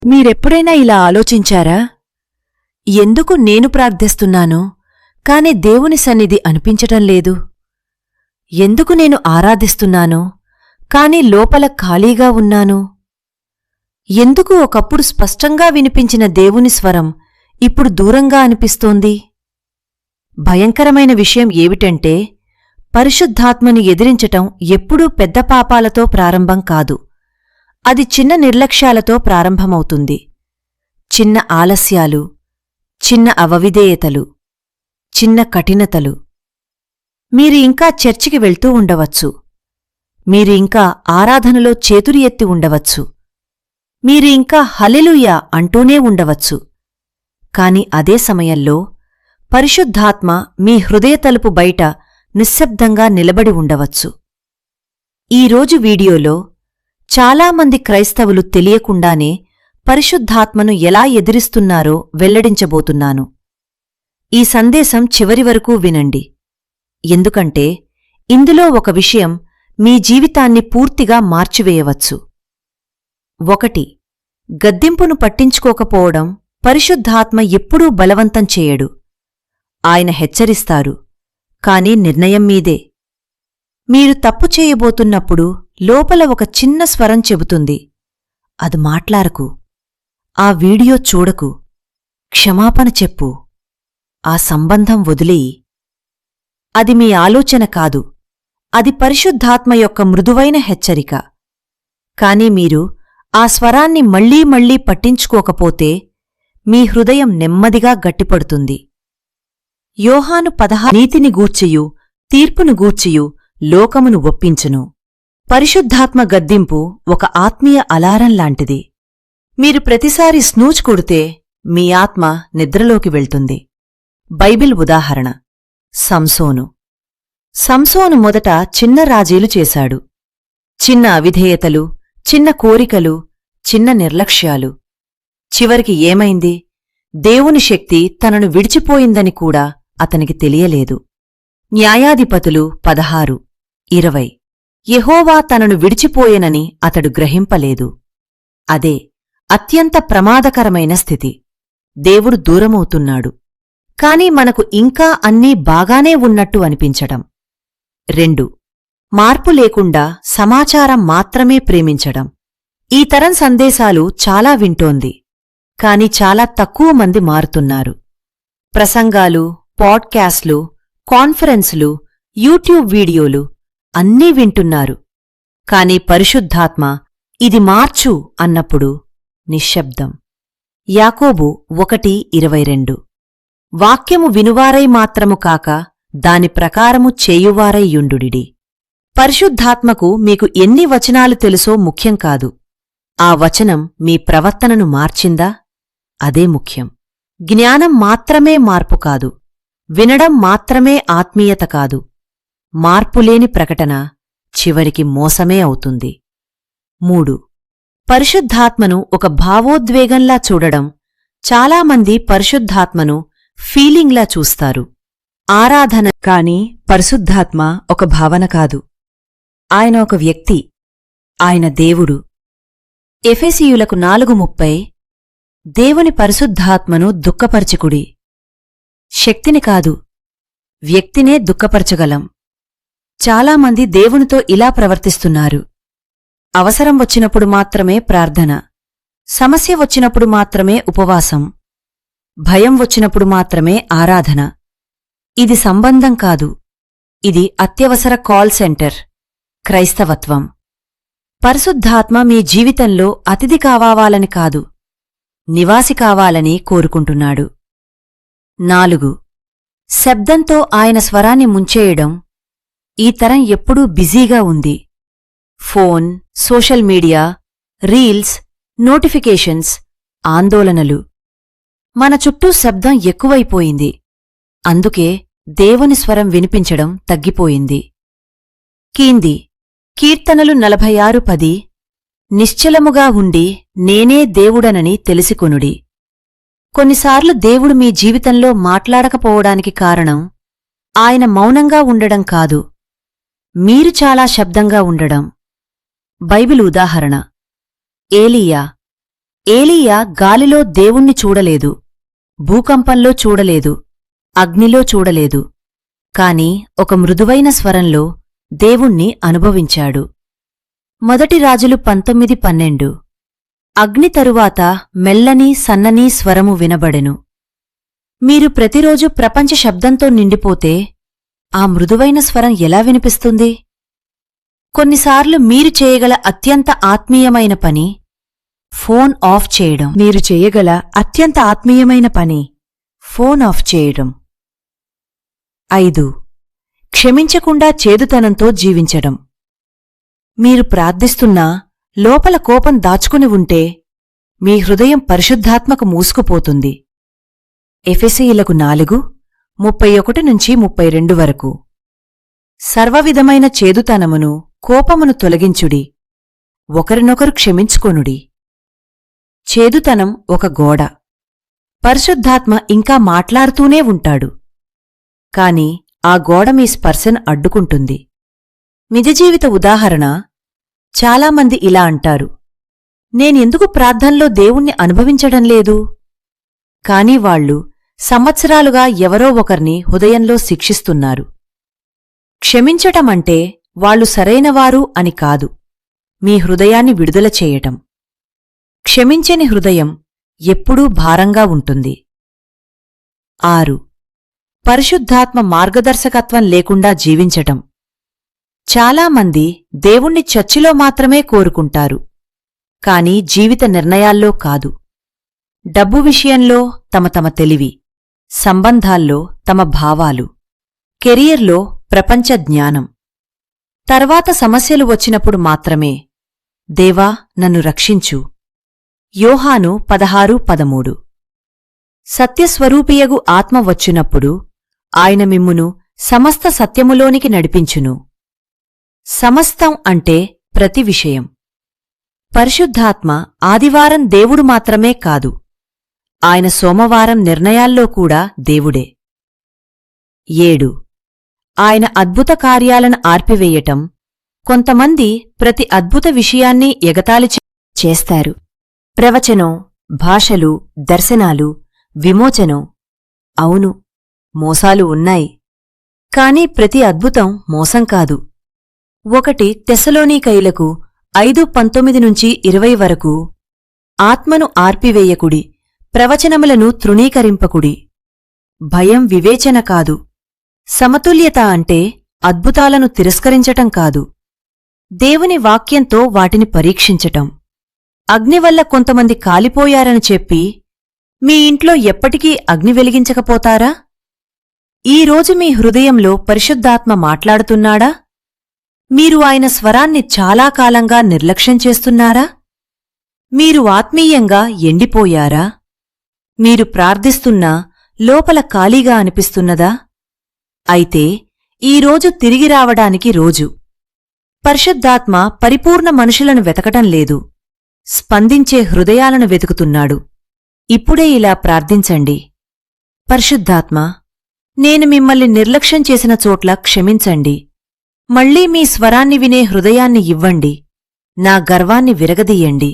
మీరెప్పుడైనా ఇలా ఆలోచించారా? ఎందుకు నేను ప్రార్థిస్తున్నాను, కాని దేవుని సన్నిధి అనిపించటం లేదు? ఎందుకు నేను ఆరాధిస్తున్నాను, కాని లోపల ఖాళీగా ఉన్నాను? ఎందుకు ఒకప్పుడు స్పష్టంగా వినిపించిన దేవుని స్వరం ఇప్పుడు దూరంగా అనిపిస్తోంది? భయంకరమైన విషయం ఏమిటంటే, పరిశుద్ధాత్మని ఎదిరించటం ఎప్పుడూ పెద్ద పాపాలతో ప్రారంభం కాదు. అది చిన్న నిర్లక్ష్యాలతో ప్రారంభమవుతుంది. చిన్న ఆలస్యాలు, చిన్న అవవిధేయతలు, చిన్న కఠినతలు. మీరు ఇంకా చర్చికి వెళ్తూ ఉండవచ్చు. మీరు ఇంకా ఆరాధనలో చేతులు ఎత్తి ఉండవచ్చు. మీరు ఇంకా హల్లెలూయా అంటూనే ఉండవచ్చు. కాని అదే సమయంలో పరిశుద్ధాత్మ మీ హృదయ తలుపు బయట నిశ్శబ్దంగా నిలబడి ఉండవచ్చు. ఈరోజు వీడియోలో చాలామంది క్రైస్తవులు తెలియకుండానే పరిశుద్ధాత్మను ఎలా ఎదిరిస్తున్నారో వెల్లడించబోతున్నాను. ఈ సందేశం చివరి వరకూ వినండి, ఎందుకంటే ఇందులో ఒక విషయం మీ జీవితాన్ని పూర్తిగా మార్చివేయవచ్చు. 1. గద్దింపును పట్టించుకోకపోవడం. పరిశుద్ధాత్మ ఎప్పుడూ బలవంతం చేయడు. ఆయన హెచ్చరిస్తారు, కాని నిర్ణయం మీదే. మీరు తప్పు చేయబోతున్నప్పుడు లోపల ఒక చిన్న స్వరం చెబుతుంది, అది మాట్లాడకు, ఆ వీడియో చూడకు, క్షమాపణ చెప్పు, ఆ సంబంధం వదిలేయి. అది మీ ఆలోచన కాదు, అది పరిశుద్ధాత్మ యొక్క మృదువైన హెచ్చరిక. కాని మీరు ఆ స్వరాన్ని మళ్లీ మళ్లీ పట్టించుకోకపోతే మీ హృదయం నెమ్మదిగా గట్టిపడుతుంది. యోహాను 16 నీతిని గూర్చియు తీర్పును గూర్చియు లోకమును ఒప్పించును. పరిశుద్ధాత్మ గద్దింపు ఒక ఆత్మీయ అలారం లాంటిది. మీరు ప్రతిసారి స్నూజ్ కొడితే మీ ఆత్మ నిద్రలోకి వెళ్తుంది. బైబిల్ ఉదాహరణ: సంసోను. సంసోను మొదట చిన్న రాజీలు చేశాడు. చిన్న అవిధేయతలు, చిన్న కోరికలు, చిన్న నిర్లక్ష్యాలు. చివరికి ఏమైంది? దేవుని శక్తి తనను విడిచిపోయిందని కూడా అతనికి తెలియలేదు. న్యాయాధిపతులు 16:20. యెహోవా తనను విడిచిపోయెనని అతడు గ్రహింపలేదు. అదే అత్యంత ప్రమాదకరమైన స్థితి. దేవుడు దూరమవుతున్నాడు, కాని మనకు ఇంకా అన్నీ బాగానే ఉన్నట్టు అనిపించడం. 2. మార్పు లేకుండా సమాచారం మాత్రమే ప్రేమించడం. ఈ తరం సందేశాలు చాలా వింటోంది, కాని చాలా తక్కువ మంది మారుతున్నారు. ప్రసంగాలు, పాడ్కాస్ట్లు, కాన్ఫరెన్సులు, యూట్యూబ్ వీడియోలు అన్నీ వింటున్నారు. కాని పరిశుద్ధాత్మ ఇది మార్చు అన్నప్పుడు నిశ్శబ్దం. యాకోబు 1:22. వాక్యము వినువారై మాత్రము కాక దాని ప్రకారము చేయువారై యుండుడిడి. పరిశుద్ధాత్మకు మీకు ఎన్ని వచనాలు తెలుసో ముఖ్యం కాదు, ఆ వచనం మీ ప్రవర్తనను మార్చిందా? అదే ముఖ్యం. జ్ఞానం మాత్రమే మార్పు కాదు, వినడం మాత్రమే ఆత్మీయత కాదు. మార్పులేని ప్రకటన చివరికి మోసమే అవుతుంది. 3. పరిశుద్ధాత్మను ఒక భావోద్వేగంలా చూడడం. చాలామంది పరిశుద్ధాత్మను ఫీలింగ్లా చూస్తారు. ఆరాధన కాని పరిశుద్ధాత్మ ఒక భావన కాదు, ఆయన ఒక వ్యక్తి, ఆయన దేవుడు. ఎఫెసీయులకు 4:30. దేవుని పరిశుద్ధాత్మను దుఃఖపరచుకుడి. శక్తిని కాదు, వ్యక్తినే దుఃఖపరచగలం. చాలామంది దేవునితో ఇలా ప్రవర్తిస్తున్నారు: అవసరం వచ్చినప్పుడు మాత్రమే ప్రార్థన, సమస్య వచ్చినప్పుడు మాత్రమే ఉపవాసం, భయం వచ్చినప్పుడు మాత్రమే ఆరాధన. ఇది సంబంధం కాదు, ఇది అత్యవసర కాల్ సెంటర్, క్రైస్తవత్వం. పరిశుద్ధాత్మ మీ జీవితంలో అతిథి కావాలని కాదు, నివాసి కావాలని కోరుకుంటున్నాడు. 4. శబ్దంతో ఆయన స్వరాన్ని ముంచేయడం. ఈ తరం ఎప్పుడూ బిజీగా ఉంది. Phone, social media, reels, notifications, ఆందోళనలు. మన చుట్టూ శబ్దం ఎక్కువైపోయింది. అందుకే దేవుని స్వరం వినిపించడం తగ్గిపోయింది. కీర్తనలు 46:10. నిశ్చలముగా ఉండి నేనే దేవుడనని తెలిసికొనుడి. కొన్నిసార్లు దేవుడు మీ జీవితంలో మాట్లాడకపోవడానికి కారణం ఆయన మౌనంగా ఉండడం కాదు, మీరు చాలా శబ్దంగా ఉండడం. బైబిల్ ఉదాహరణ: ఏలీయా. ఏలీయా గాలిలో దేవుణ్ణి చూడలేదు, భూకంపంలో చూడలేదు, అగ్నిలో చూడలేదు, కాని ఒక మృదువైన స్వరంలో దేవుణ్ణి అనుభవించాడు. మొదటి రాజులు 19:12. అగ్ని తరువాత మెల్లని సన్నని స్వరము వినబడెను. మీరు ప్రతిరోజు ప్రపంచ శబ్దంతో నిండిపోతే ఆ మృదువైన స్వరం ఎలా వినిపిస్తుంది? కొన్నిసార్లు మీరు చేయగల అత్యంత ఆత్మీయమైన పని ఫోన్ ఆఫ్ చేయడం. మీరు చేయగల అత్యంత ఆత్మీయమైన పని ఫోన్ ఆఫ్ చేయడం. 5. క్షమించకుండా చేదుతనంతో జీవించడం. మీరు ప్రార్థిస్తున్నా లోపల కోపం దాచుకుని ఉంటే మీ హృదయం పరిశుద్ధాత్మకు మూసుకుపోతుంది. ఎఫెసీయులకు 4:31-32 వరకు. సర్వవిధమైన చేదుతనమును, కోపమును తొలగించుడి, ఒకరినొకరు క్షమించుకొనుడి. చేదుతనం ఒక గోడ. పరిశుద్ధాత్మ ఇంకా మాట్లాడుతూనే ఉంటాడు, కాని ఆ గోడ మీ స్పర్శను అడ్డుకుంటుంది. నిజజీవిత ఉదాహరణ. చాలామంది ఇలా అంటారు, నేనెందుకు ప్రార్థనలో దేవుణ్ణి అనుభవించడం లేదు? కాని వాళ్లు సంవత్సరాలుగా ఎవరో ఒకర్ని హృదయంలో శిక్షిస్తున్నారు. క్షమించటమంటే వాళ్లు సరైనవారు అని కాదు, మీ హృదయాన్ని విడుదల చేయటం. క్షమించని హృదయం ఎప్పుడూ భారంగా ఉంటుంది. 6. పరిశుద్ధాత్మ మార్గదర్శకత్వం లేకుండా జీవించటం. చాలామంది దేవుణ్ణి చర్చిలో మాత్రమే కోరుకుంటారు, కాని జీవిత నిర్ణయాల్లో కాదు. డబ్బు విషయంలో తమ తెలివి, సంబంధాల్లో తమ భావాలు, కెరియర్లో ప్రపంచ జ్ఞానం. తర్వాత సమస్యలు వచ్చినప్పుడు మాత్రమే, దేవా నన్ను రక్షించు. యోహాను 16:13. సత్యస్వరూపియగు ఆత్మ వచ్చినప్పుడు ఆయన మిమ్మును సమస్త సత్యములోనికి నడిపించును. సమస్తం అంటే ప్రతి విషయం. పరిశుద్ధాత్మ ఆదివారం దేవుడు మాత్రమే కాదు, ఆయన సోమవారం నిర్ణయాల్లో కూడా దేవుడే. 7. ఆయన అద్భుత కార్యాలను ఆర్పివేయటం. కొంతమంది ప్రతి అద్భుత విషయాన్ని ఎగతాళి చేస్తారు. ప్రవచనం, భాషలు, దర్శనాలు, విమోచనం. అవును, మోసాలు ఉన్నాయి, కాని ప్రతి అద్భుతం మోసం కాదు. 1 తెస్సలోనీకైలకు 5:19-20 వరకు. ఆత్మను ఆర్పివేయకుడి, ప్రవచనములను తృణీకరింపకుడి. భయం వివేచన కాదు. సమతుల్యత అంటే అద్భుతాలను తిరస్కరించటం కాదు, దేవుని వాక్యంతో వాటిని పరీక్షించటం. అగ్నివల్ల కొంతమంది కాలిపోయారని చెప్పి మీ ఇంట్లో ఎప్పటికీ అగ్ని వెలిగించకపోతారా? ఈరోజు మీ హృదయంలో పరిశుద్ధాత్మ మాట్లాడుతున్నాడా? మీరు ఆయన స్వరాన్ని చాలా కాలంగా నిర్లక్ష్యం చేస్తున్నారా? మీరు ఆత్మీయంగా ఎండిపోయారా? మీరు ప్రార్థిస్తున్నా లోపల ఖాళీగా అనిపిస్తున్నదా? అయితే ఈరోజు తిరిగి రావడానికి రోజు. పరిశుద్ధాత్మ పరిపూర్ణ మనుషులను వెతకటం లేదు, స్పందించే హృదయాలను వెతుకుతున్నాడు. ఇప్పుడే ఇలా ప్రార్థించండి. పరిశుద్ధాత్మ, నేను మిమ్మల్ని నిర్లక్ష్యం చేసిన చోట్ల క్షమించండి. మళ్లీ మీ స్వరాన్ని వినే హృదయాన్ని ఇవ్వండి. నా గర్వాన్ని విరగదీయండి.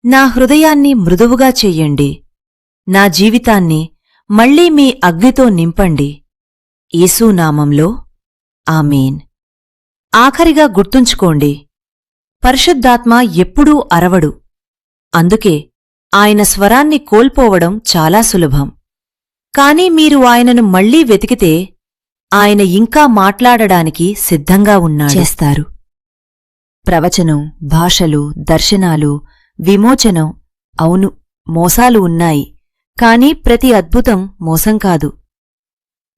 నా హృదయాన్ని మృదువుగా చెయ్యండి. నా జీవితాన్ని మళ్లీ మీ అగ్నితో నింపండి. యేసునామంలో ఆమేన్. ఆఖరిగా గుర్తుంచుకోండి, పరిశుద్ధాత్మ ఎప్పుడూ అరవడు. అందుకే ఆయన స్వరాన్ని కోల్పోవడం చాలా సులభం. కాని మీరు ఆయనను మళ్లీ వెతికితే ఆయన ఇంకా మాట్లాడడానికి సిద్ధంగా చేస్తారు. ప్రవచనం, భాషలు, దర్శనాలు, విమోచనం. అవును, మోసాలు ఉన్నాయి, కాని ప్రతి అద్భుతం మోసం కాదు.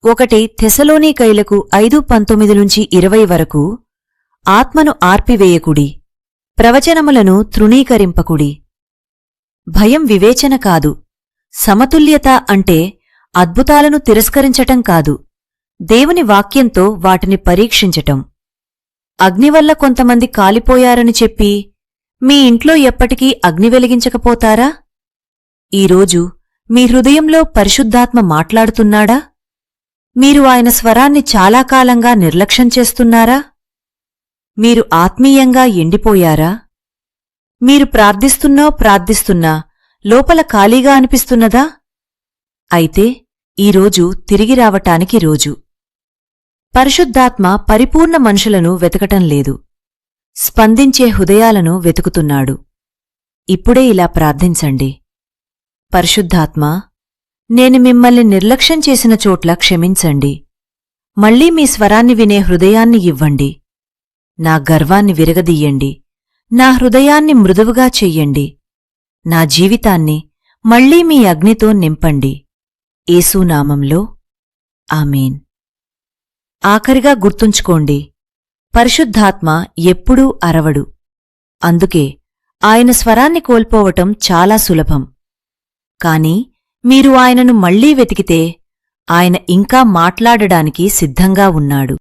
1 తెస్సలోనీకైలకు 5:19-20 వరకు. ఆత్మను ఆర్పివేయకుడి, ప్రవచనములను తృణీకరింపకుడి. భయం వివేచన కాదు. సమతుల్యత అంటే అద్భుతాలను తిరస్కరించటం కాదు, దేవుని వాక్యంతో వాటిని పరీక్షించటం. అగ్నివల్ల కొంతమంది కాలిపోయారని చెప్పి మీ ఇంట్లో ఎప్పటికీ అగ్ని వెలిగించకపోతారా? ఈరోజు మీ హృదయంలో పరిశుద్ధాత్మ మాట్లాడుతున్నాడా? మీరు ఆయన స్వరాన్ని చాలా కాలంగా నిర్లక్ష్యం చేస్తున్నారా? మీరు ఆత్మీయంగా ఎండిపోయారా? మీరు ప్రార్థిస్తున్నా లోపల ఖాళీగా అనిపిస్తున్నదా? అయితే ఈరోజు తిరిగి రావటానికి రోజు. పరిశుద్ధాత్మ పరిపూర్ణ మనుషులను వెతకటం లేదు, స్పందించే హృదయాలను వెతుకుతున్నాడు. ఇప్పుడే ఇలా ప్రార్థించండి. పరిశుద్ధాత్మ, నేను మిమ్మల్ని నిర్లక్ష్యం చేసిన చోట్ల క్షమించండి. మళ్లీ మీ స్వరాన్ని వినే హృదయాన్ని ఇవ్వండి. నా గర్వాన్ని విరగదీయండి. నా హృదయాన్ని మృదువుగా చెయ్యండి. నా జీవితాన్ని మళ్లీ మీ అగ్నితో నింపండి. యేసునామంలో ఆమేన్. ఆఖరిగా గుర్తుంచుకోండి, పరిశుద్ధాత్మ ఎప్పుడూ అరవడు. అందుకే ఆయన స్వరాన్ని కోల్పోవటం చాలా సులభం. కాని మీరు ఆయనను మళ్లీ వెతికితే ఆయన ఇంకా మాట్లాడడానికి సిద్ధంగా ఉన్నాడు.